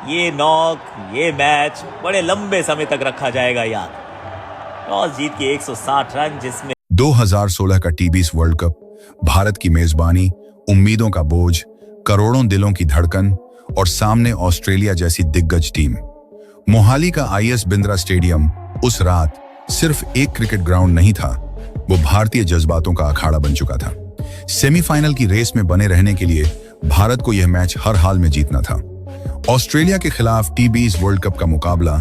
ये नॉक, ये मैच बड़े लंबे समय तक रखा जाएगा याद। टॉस जीत के 160 रन, जिसमें 2016 का टी20 वर्ल्ड कप, भारत की मेजबानी, उम्मीदों का बोझ, करोड़ों दिलों की धड़कन और सामने ऑस्ट्रेलिया जैसी दिग्गज टीम। मोहाली का आईएस बिंद्रा स्टेडियम उस रात सिर्फ एक क्रिकेट ग्राउंड नहीं था, वो भारतीय जज्बातों का अखाड़ा बन चुका था। सेमीफाइनल की रेस में बने रहने के लिए भारत को यह मैच हर हाल में जीतना था। ऑस्ट्रेलिया के खिलाफ टी20 वर्ल्ड कप का मुकाबला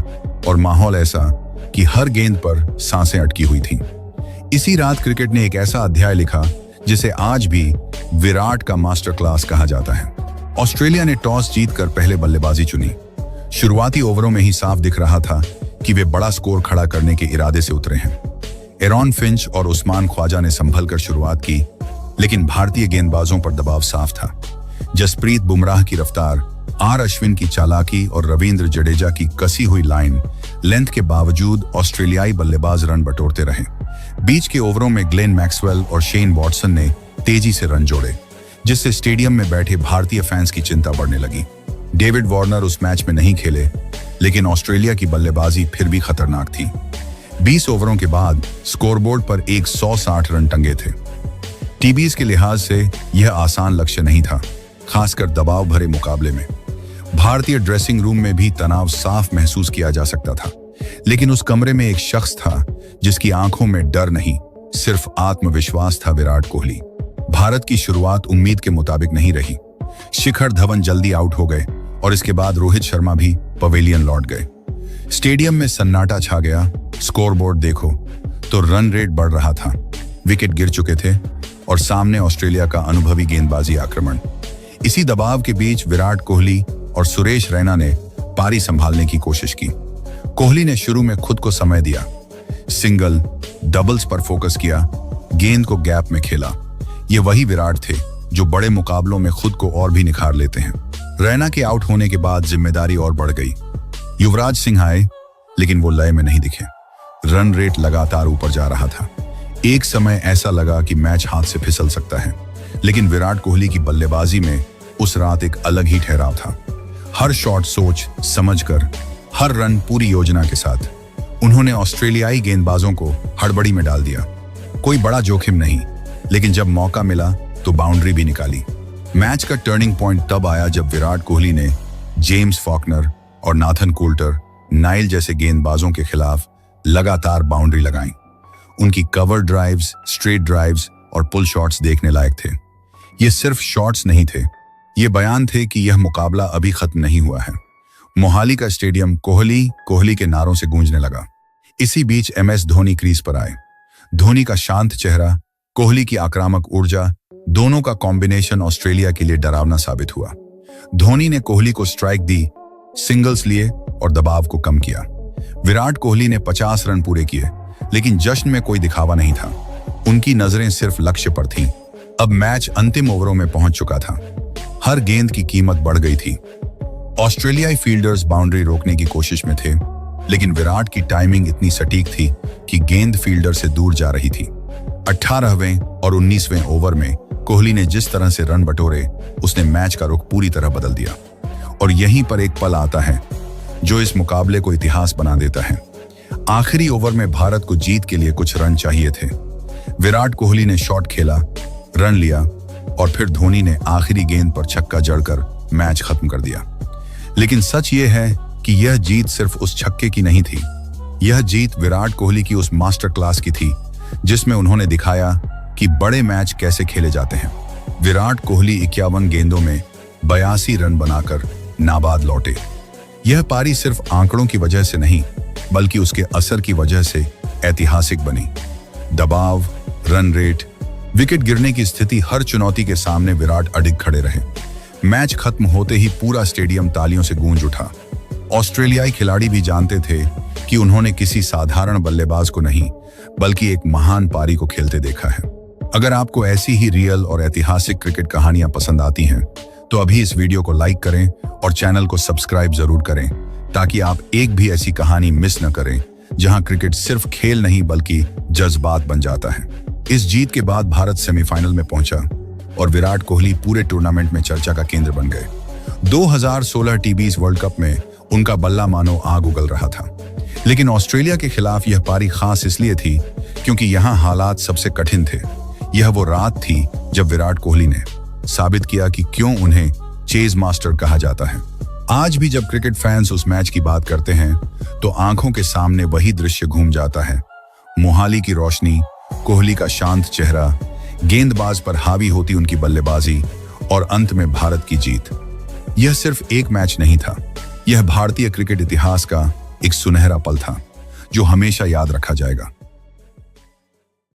और माहौल ऐसा कि हर गेंद पर सांसें अटकी हुई थीं। इसी रात क्रिकेट ने एक ऐसा अध्याय लिखा जिसे आज भी विराट का मास्टर क्लास कहा जाता है। ऑस्ट्रेलिया ने टॉस जीतकर पहले बल्लेबाजी चुनी। शुरुआती ओवरों में ही साफ दिख रहा था कि वे बड़ा स्कोर खड़ा करने के इरादे से उतरे हैं। एरॉन फिंच और उस्मान ख्वाजा ने संभलकर शुरुआत की, लेकिन भारतीय गेंदबाजों पर दबाव साफ था। जसप्रीत बुमराह की रफ्तार, आर अश्विन की चालाकी और रविंद्र जडेजा की कसी हुई लाइन लेंथ के बावजूद ऑस्ट्रेलियाई बल्लेबाज रन बटोरते रहे। बीच के ओवरों में ग्लेन मैक्सवेल और शेन वॉटसन ने तेजी से रन जोड़े, जिससे स्टेडियम में बैठे भारतीय फैंस की चिंता बढ़ने लगी। डेविड वार्नर उस मैच में नहीं खेले, लेकिन ऑस्ट्रेलिया की बल्लेबाजी फिर भी खतरनाक थी। 20 ओवरों के बाद स्कोरबोर्ड पर 160 रन टंगे थे। टी20 के लिहाज से यह आसान लक्ष्य नहीं था, खासकर दबाव भरे मुकाबले में। भारतीय ड्रेसिंग रूम में भी तनाव साफ महसूस किया जा सकता था, लेकिन उस कमरे में एक शख्स था जिसकी आंखों में डर नहीं, सिर्फ आत्मविश्वास था। विराट कोहली। भारत की शुरुआत उम्मीद के मुताबिक नहीं रही। शिखर धवन जल्दी आउट हो गए और इसके बाद रोहित शर्मा भी पवेलियन लौट गए। स्टेडियम में सन्नाटा छा गया। स्कोरबोर्ड देखो तो रन रेट बढ़ रहा था, विकेट गिर चुके थे और सामने ऑस्ट्रेलिया का अनुभवी गेंदबाजी आक्रमण। इसी दबाव के बीच विराट कोहली और सुरेश रैना ने पारी संभालने की कोशिश की। कोहली ने शुरू में खुद को समय दिया, सिंगल, डबल्स पर फोकस किया, गेंद को गैप में खेला। ये वही विराट थे जो बड़े मुकाबलों में खुद को और भी निखार लेते हैं। रैना के आउट होने के बाद जिम्मेदारी और बढ़ गई। युवराज सिंह आए, लेकिन वो लय में नहीं दिखे। रन रेट लगातार ऊपर जा रहा था। एक समय ऐसा लगा कि मैच हाथ से फिसल सकता है, लेकिन विराट कोहली की बल्लेबाजी में उस रात एक अलग ही ठहराव था। हर शॉट सोच समझकर, हर रन पूरी योजना के साथ। उन्होंने ऑस्ट्रेलियाई गेंदबाजों को हड़बड़ी में डाल दिया। कोई बड़ा जोखिम नहीं, लेकिन जब मौका मिला तो बाउंड्री भी निकाली। मैच का टर्निंग पॉइंट तब आया जब विराट कोहली ने जेम्स फॉकनर और नाथन कोल्टर, नाइल जैसे गेंदबाजों के खिलाफ लगातार बाउंड्री लगाई। उनकी कवर ड्राइव्स, स्ट्रेट ड्राइव्स और पुल शॉट्स देखने लायक थे। ये सिर्फ शॉट्स नहीं थे, ये बयान थे कि यह मुकाबला अभी खत्म नहीं हुआ है। मोहाली का स्टेडियम कोहली कोहली के नारों से गूंजने लगा। इसी बीच एमएस धोनी क्रीज पर आए। धोनी का शांत चेहरा, कोहली की आक्रामक ऊर्जा, दोनों का कॉम्बिनेशन ऑस्ट्रेलिया के लिए डरावना साबित हुआ। धोनी ने कोहली को स्ट्राइक दी, सिंगल्स लिए और दबाव को कम किया। विराट कोहली ने 50 रन पूरे किए, लेकिन जश्न में कोई दिखावा नहीं था। उनकी नजरें सिर्फ लक्ष्य पर थीं। अब मैच अंतिम ओवरों में पहुंच चुका था। हर गेंद की कीमत बढ़ गई थी। ऑस्ट्रेलियाई फील्डर्स बाउंड्री रोकने की कोशिश में थे, लेकिन विराट की टाइमिंग इतनी सटीक थी कि गेंद फील्डर से दूर जा रही थी। 18वें और 19वें ओवर में कोहली ने जिस तरह से रन बटोरे, उसने मैच का रुख पूरी तरह बदल दिया। और यहीं पर एक पल आता है जो इस मुकाबले को इतिहास बना देता है। आखिरी ओवर में भारत को जीत के लिए कुछ रन चाहिए थे। विराट कोहली ने शॉट खेला, रन लिया और फिर धोनी ने आखिरी गेंद पर छक्का जड़कर मैच खत्म कर दिया। लेकिन सच ये है कि यह जीत सिर्फ उस छक्के की नहीं थी। यह जीत विराट कोहली की उस मास्टर क्लास की थी जिसमें उन्होंने दिखाया कि बड़े मैच कैसे खेले जाते हैं। विराट कोहली 51 गेंदों में 82 रन बनाकर नाबाद लौटे। यह पारी सिर्फ आंकड़ों की वजह से नहीं, बल्कि उसके असर की वजह से ऐतिहासिक बनी। दबाव, रन रेट, विकेट गिरने की स्थिति, हर चुनौती के सामने विराट अडिग खड़े रहे। मैच खत्म होते ही पूरा स्टेडियम तालियों से गूंज उठा। ऑस्ट्रेलियाई खिलाड़ी भी जानते थे कि उन्होंने किसी साधारण बल्लेबाज को नहीं, बल्कि एक महान पारी को खेलते देखा है। अगर आपको ऐसी ही रियल और ऐतिहासिक क्रिकेट कहानियां पसंद आती हैं, तो अभी इस वीडियो को लाइक करें और चैनल को सब्सक्राइब जरूर करें, ताकि आप एक भी ऐसी कहानी मिस न करें जहां क्रिकेट सिर्फ खेल नहीं बल्कि जज्बात बन जाता है। इस जीत के बाद भारत सेमीफाइनल में पहुंचा और विराट कोहली पूरे टूर्नामेंट में चर्चा का केंद्र बन गए। 2016 टी20 वर्ल्ड कप में उनका बल्ला मानो आग उगल रहा था। लेकिन ऑस्ट्रेलिया के खिलाफ यह पारी खास इसलिए थी क्योंकि यहां हालात सबसे कठिन थे। यह वो रात थी जब विराट कोहली ने साबित किया कि क्यों उन्हें चेज मास्टर कहा जाता है। आज भी जब क्रिकेट फैंस उस मैच की बात करते हैं तो आंखों के सामने वही दृश्य घूम जाता है। मोहाली की रोशनी, कोहली का शांत चेहरा, गेंदबाज पर हावी होती उनकी बल्लेबाजी और अंत में भारत की जीत। यह सिर्फ एक मैच नहीं था, यह भारतीय क्रिकेट इतिहास का एक सुनहरा पल था जो हमेशा याद रखा जाएगा।